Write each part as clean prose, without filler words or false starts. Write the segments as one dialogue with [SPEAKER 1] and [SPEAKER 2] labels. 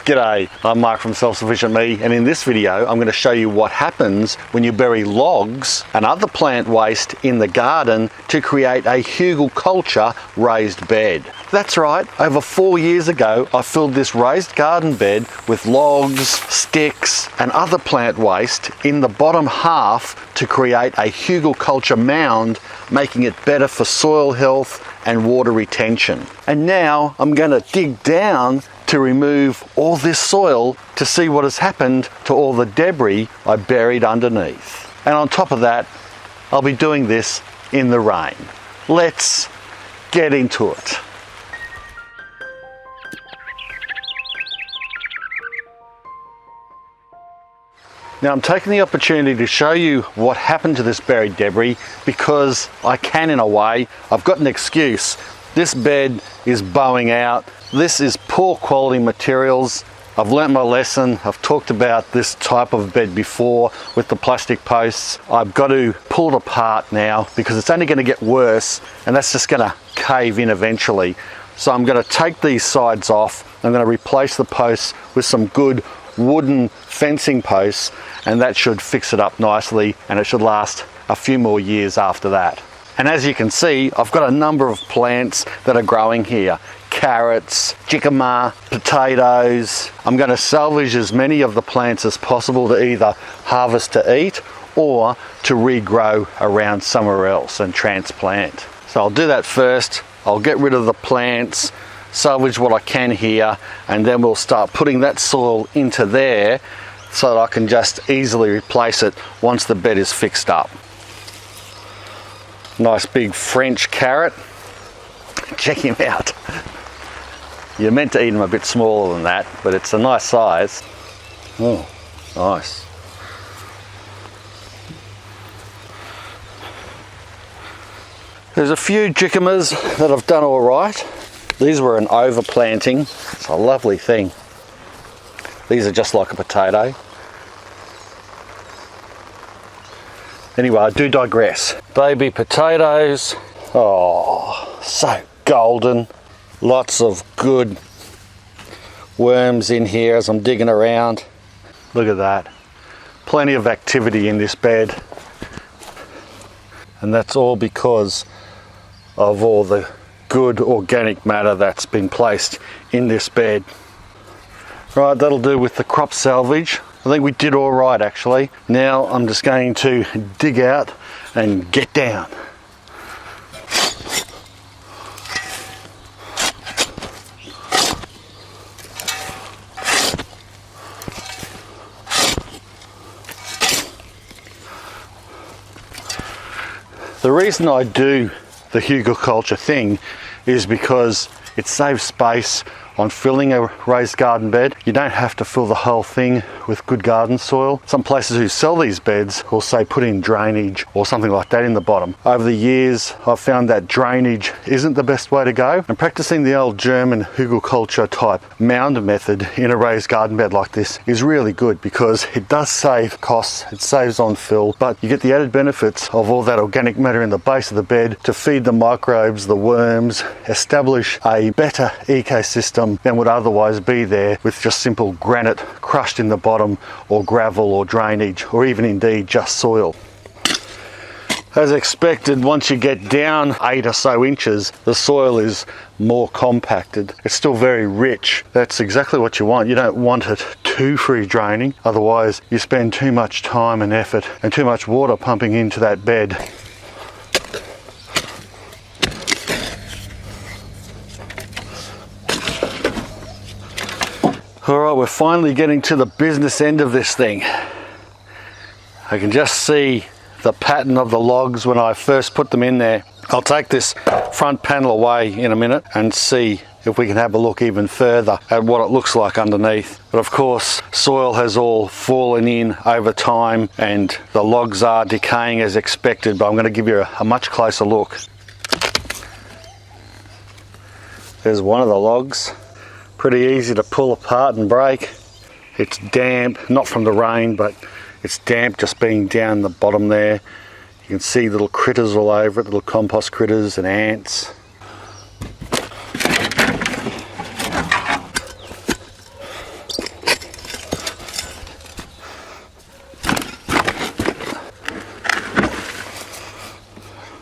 [SPEAKER 1] G'day, I'm Mark from Self-Sufficient Me, and in this video I'm going to show you what happens when you bury logs and other plant waste in the garden to create a Hyuga Culture raised bed. That's right, over 4 years ago I filled this raised garden bed with logs, sticks and other plant waste in the bottom half to create a Hyuga Culture mound, making it better for soil health and water retention. And now I'm going to dig down to remove all this soil to see what has happened to all the debris I buried underneath. And on top of that, I'll be doing this in the rain. Let's get into it. Now I'm taking the opportunity to show you what happened to this buried debris because I can, in a way. I've got an excuse. This bed is bowing out. This is poor quality materials. I've learnt my lesson. I've talked about this type of bed before with the plastic posts. I've got to pull it apart now because it's only going to get worse and that's just going to cave in eventually. So I'm going to take these sides off. I'm going to replace the posts with some good wooden fencing posts, and that should fix it up nicely and it should last a few more years after that. And as you can see, I've got a number of plants that are growing here. Carrots, jicama, potatoes. I'm going to salvage as many of the plants as possible to either harvest to eat or to regrow around somewhere else and transplant. So I'll do that first. I'll get rid of the plants, salvage what I can here, and then we'll start putting that soil into there so that I can just easily replace it once the bed is fixed up. Nice big French carrot. Check him out. You're meant to eat them a bit smaller than that, but it's a nice size. Oh, nice. There's a few jicamas that I've done all right. These were an overplanting. It's a lovely thing. These are just like a potato. Anyway, I do digress. Baby potatoes. Oh, so golden. Lots of good worms in here as I'm digging around. Look at that. Plenty of activity in this bed. And that's all because of all the good organic matter that's been placed in this bed. Right, that'll do with the crop salvage. I think we did all right actually. Now I'm just going to dig out and get down. The reason I do the Hyuga Culture thing is because it saves space on filling a raised garden bed. You don't have to fill the whole thing with good garden soil. Some places who sell these beds will say put in drainage or something like that in the bottom. Over the years I've found that drainage isn't the best way to go, and practicing the old German Hyuga Culture type mound method in a raised garden bed like this is really good because it does save costs, it saves on fill, but you get the added benefits of all that organic matter in the base of the bed to feed the microbes, the worms, establish a better ecosystem than would otherwise be there with just simple granite crushed in the bottom, or gravel or drainage, or even indeed just soil. As expected, once you get down 8 or so inches, the soil is more compacted. It's still very rich. That's exactly what you want. You don't want it too free draining, otherwise you spend too much time and effort and too much water pumping into that bed. Alright, we're finally getting to the business end of this thing. I can just see the pattern of the logs when I first put them in there. I'll take this front panel away in a minute and see if we can have a look even further at what it looks like underneath. But of course, soil has all fallen in over time and the logs are decaying as expected, but I'm going to give you a much closer look. There's one of the logs. Pretty easy to pull apart and break. It's damp, not from the rain, but it's damp just being down the bottom there. You can see little critters all over it, little compost critters and ants.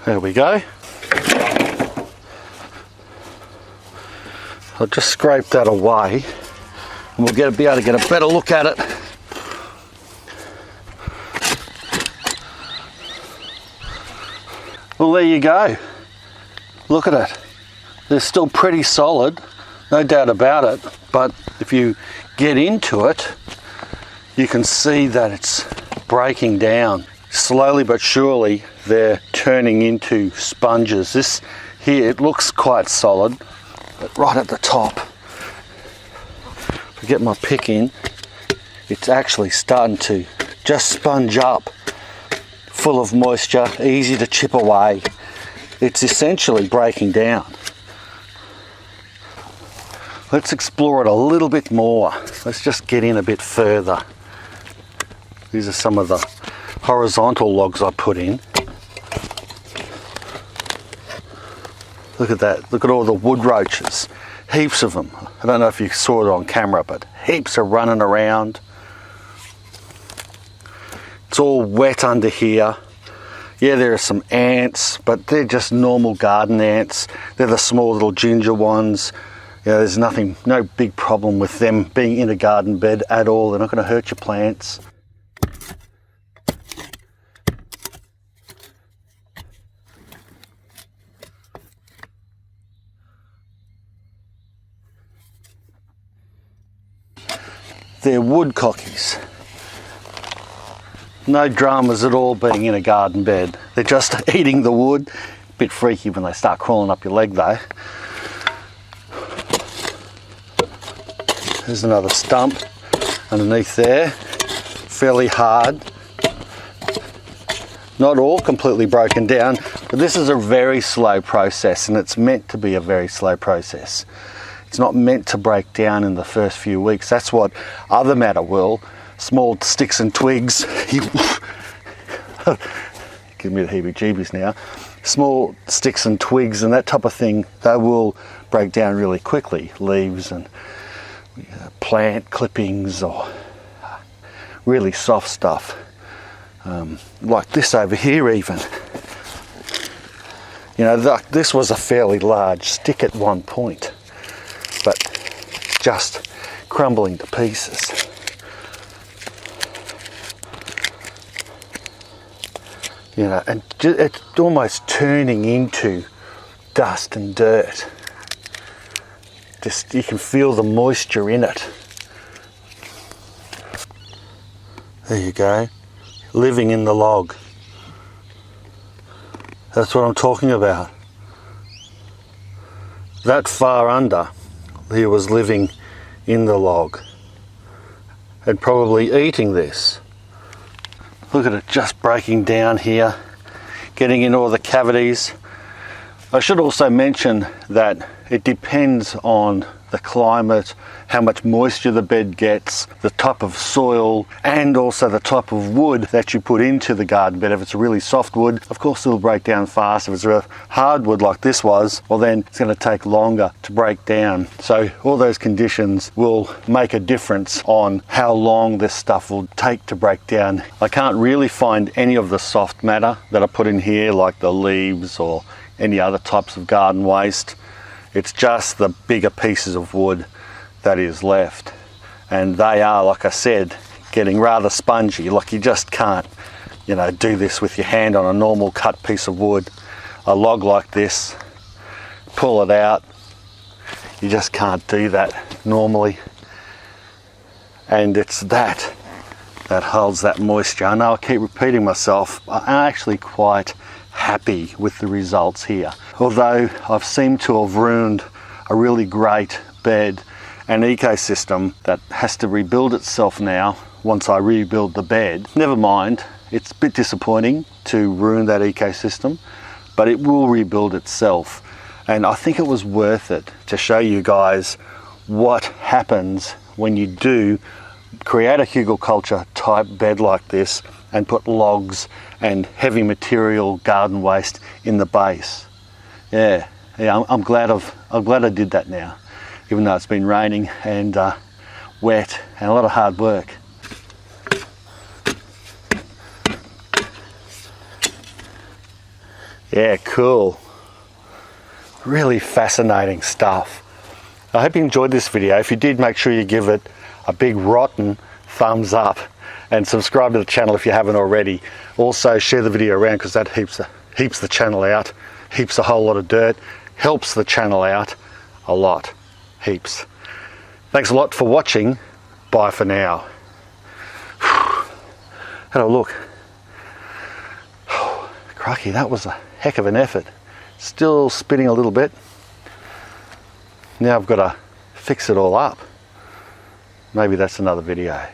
[SPEAKER 1] There we go. I'll just scrape that away and we'll be able to get a better look at it. Well, there you go. Look at it. They're still pretty solid, no doubt about it. But if you get into it, you can see that it's breaking down. Slowly but surely, they're turning into sponges. This here, it looks quite solid, but right at the top, if I get my pick in, it's actually starting to just sponge up, full of moisture, easy to chip away. It's essentially breaking down. Let's explore it a little bit more. Let's just get in a bit further. These are some of the horizontal logs I put in. Look at that. Look at all the wood roaches. Heaps of them. I don't know if you saw it on camera, but heaps are running around. It's all wet under here. Yeah, there are some ants, but they're just normal garden ants. They're the small little ginger ones. Yeah, there's no big problem with them being in a garden bed at all. They're not going to hurt your plants. They're woodcockies. No dramas at all being in a garden bed. They're just eating the wood. A bit freaky when they start crawling up your leg though. There's another stump underneath there. Fairly hard. Not all completely broken down, but this is a very slow process, and it's meant to be a very slow process. It's not meant to break down in the first few weeks. That's what other matter will. Small sticks and twigs. Give me the heebie-jeebies now. Small sticks and twigs and that type of thing, they will break down really quickly. Leaves and plant clippings or really soft stuff. Like this over here even. You know, this was a fairly large stick at one point, but just crumbling to pieces. You know, and it's almost turning into dust and dirt. Just, you can feel the moisture in it. There you go, living in the log. That's what I'm talking about. That far under, he was living in the log and probably eating this. Look at it just breaking down here, getting in all the cavities. I should also mention that it depends on the climate, how much moisture the bed gets, the type of soil, and also the type of wood that you put into the garden bed. If it's a really soft wood, of course it'll break down fast. If it's a hard wood like this was, well then it's going to take longer to break down. So all those conditions will make a difference on how long this stuff will take to break down. I can't really find any of the soft matter that I put in here, like the leaves or any other types of garden waste. It's just the bigger pieces of wood that is left, and they are, like I said, getting rather spongy. Like you just can't, you know, do this with your hand on a normal cut piece of wood. A log like this, pull it out, you just can't do that normally, and it's that holds that moisture. I know I keep repeating myself, I'm actually quite happy with the results here. Although I've seemed to have ruined a really great bed and ecosystem that has to rebuild itself now once I rebuild the bed. Never mind, it's a bit disappointing to ruin that ecosystem, but it will rebuild itself. And I think it was worth it to show you guys what happens when you do create a Hyuga Culture type bed like this and put logs and heavy material garden waste in the base. Yeah, I'm glad I did that now, even though it's been raining and wet and a lot of hard work. Yeah, cool. Really fascinating stuff. I hope you enjoyed this video. If you did, make sure you give it a big rotten thumbs up and subscribe to the channel if you haven't already. Also share the video around because that heaps the channel out, heaps a whole lot of dirt, helps the channel out a lot, heaps. Thanks a lot for watching. Bye for now. Had a look. Crikey, that was a heck of an effort. Still spinning a little bit. Now I've got to fix it all up. Maybe that's another video.